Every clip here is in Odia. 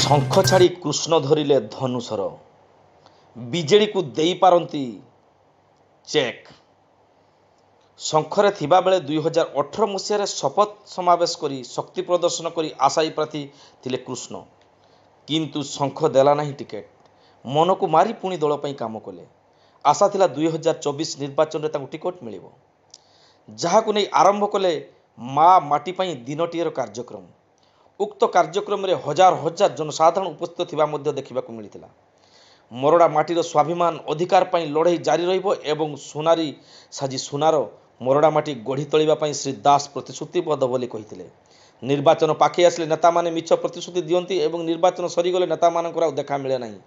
ଶଙ୍ଖ ଛାଡ଼ି କୃଷ୍ଣ ଧରିଲେ ଧନୁଶର, ବିଜେଡ଼ିକୁ ଦେଇପାରନ୍ତି ଚେକ୍। ଶଙ୍ଖରେ ଥିବାବେଳେ 2018 ମସିହାରେ ଶପଥ ସମାବେଶ କରି ଶକ୍ତି ପ୍ରଦର୍ଶନ କରି ଆଶାୟୀ ପ୍ରାର୍ଥୀ ଥିଲେ କୃଷ୍ଣ। କିନ୍ତୁ ଶଙ୍ଖ ଦେଲା ନାହିଁ ଟିକେଟ୍। ମନକୁ ମାରି ପୁଣି ଦଳ ପାଇଁ କାମ କଲେ। ଆଶା ଥିଲା 2024 ନିର୍ବାଚନରେ ତାଙ୍କୁ ଟିକେଟ୍ ମିଳିବ, ଯାହାକୁ ନେଇ ଆରମ୍ଭ କଲେ ମା ମାଟି ପାଇଁ ଦିନଟିଏର କାର୍ଯ୍ୟକ୍ରମ। ଉକ୍ତ କାର୍ଯ୍ୟକ୍ରମରେ ହଜାର ହଜାର ଜନସାଧାରଣ ଉପସ୍ଥିତ ଥିବା ମଧ୍ୟ ଦେଖିବାକୁ ମିଳିଥିଲା। ମରଡ଼ା ମାଟିର ସ୍ୱାଭିମାନ ଅଧିକାର ପାଇଁ ଲଢ଼େଇ ଜାରି ରହିବ ଏବଂ ସୁନାରୀ ସାଜି ସୁନାର ମରଡ଼ା ମାଟି ଗଢ଼ି ତୋଳିବା ପାଇଁ ଶ୍ରୀ ଦାସ ପ୍ରତିଶ୍ରୁତିବଦ୍ଧ ବୋଲି କହିଥିଲେ। ନିର୍ବାଚନ ପାଖେଇ ଆସିଲେ ନେତାମାନେ ମିଛ ପ୍ରତିଶ୍ରୁତି ଦିଅନ୍ତି ଏବଂ ନିର୍ବାଚନ ସରିଗଲେ ନେତାମାନଙ୍କର ଆଉ ଦେଖା ମିଳେ ନାହିଁ।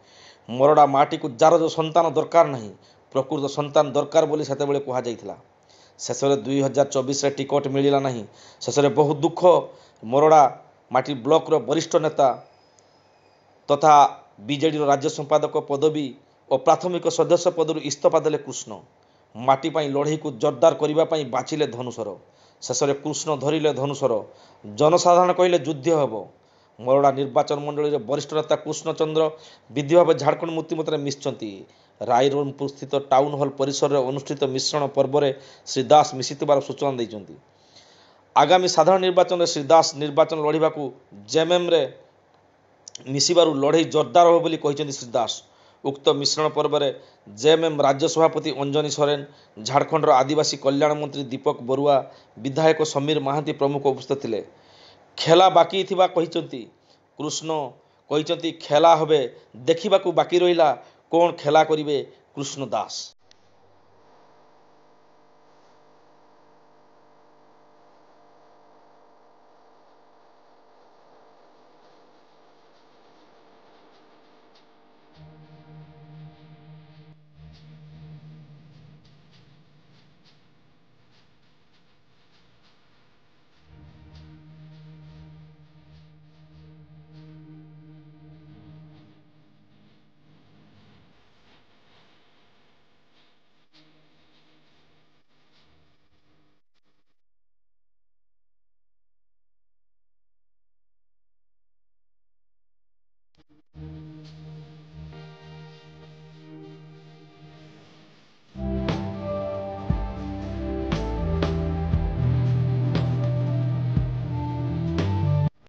ମରଡ଼ା ମାଟିକୁ ଯାର ସନ୍ତାନ ଦରକାର ନାହିଁ, ପ୍ରକୃତ ସନ୍ତାନ ଦରକାର ବୋଲି ସେତେବେଳେ କୁହାଯାଇଥିଲା। ଶେଷରେ 2024ରେ ଟିକଟ ମିଳିଲା ନାହିଁ। ଶେଷରେ ବହୁ ଦୁଃଖ। ମରଡ଼ା ମାଟି ବ୍ଲକର ବରିଷ୍ଠ ନେତା ତଥା ବିଜେଡ଼ିର ରାଜ୍ୟ ସମ୍ପାଦକ ପଦବୀ ଓ ପ୍ରାଥମିକ ସଦସ୍ୟ ପଦରୁ ଇସ୍ତଫା ଦେଲେ କୃଷ୍ଣ। ମାଟି ପାଇଁ ଲଢ଼େଇକୁ ଜୋରଦାର କରିବା ପାଇଁ ବାଛିଲେ ଧନୁଶର। ଶେଷରେ କୃଷ୍ଣ ଧରିଲେ ଧନୁଶର। ଜନସାଧାରଣ କହିଲେ ଯୁଦ୍ଧ ହେବ। ମରଡ଼ା ନିର୍ବାଚନ ମଣ୍ଡଳୀରେ ବରିଷ୍ଠ ନେତା କୃଷ୍ଣଚନ୍ଦ୍ର ବିଧି ଭାବେ ଝାଡ଼ଖଣ୍ଡ ମୁକ୍ତି ମତରେ ମିଶିଛନ୍ତି। ରାଇରଙ୍ଗପୁର ସ୍ଥିତ ଟାଉନ ହଲ୍ ପରିସରରେ ଅନୁଷ୍ଠିତ ମିଶ୍ରଣ ପର୍ବରେ ଶ୍ରୀ ଦାସ ମିଶିଥିବାର ସୂଚନା ଦେଇଛନ୍ତି। ଆଗାମୀ ସାଧାରଣ ନିର୍ବାଚନରେ ଶ୍ରୀ ଦାସ ନିର୍ବାଚନ ଲଢ଼ିବାକୁ ଜେଏମ୍ଏମ୍ରେ ମିଶିବାରୁ ଲଢ଼େଇ ଜୋରଦାର ହେବ ବୋଲି କହିଛନ୍ତି ଶ୍ରୀ ଦାସ। ଉକ୍ତ ମିଶ୍ରଣ ପର୍ବରେ ଜେଏମ୍ଏମ୍ ରାଜ୍ୟ ସଭାପତି ଅଞ୍ଜନୀ ସୋରେନ, ଝାଡ଼ଖଣ୍ଡର ଆଦିବାସୀ କଲ୍ୟାଣ ମନ୍ତ୍ରୀ ଦୀପକ ବରୁଆ, ବିଧାୟକ ସମୀର ମହାନ୍ତି ପ୍ରମୁଖ ଉପସ୍ଥିତ ଥିଲେ। ଖେଲା ବାକି ଥିବା କହିଛନ୍ତି କୃଷ୍ଣ। କହିଛନ୍ତି ଖେଲା ହେବେ, ଦେଖିବାକୁ ବାକି ରହିଲା କ'ଣ ଖେଲା କରିବେ କୃଷ୍ଣ ଦାସ।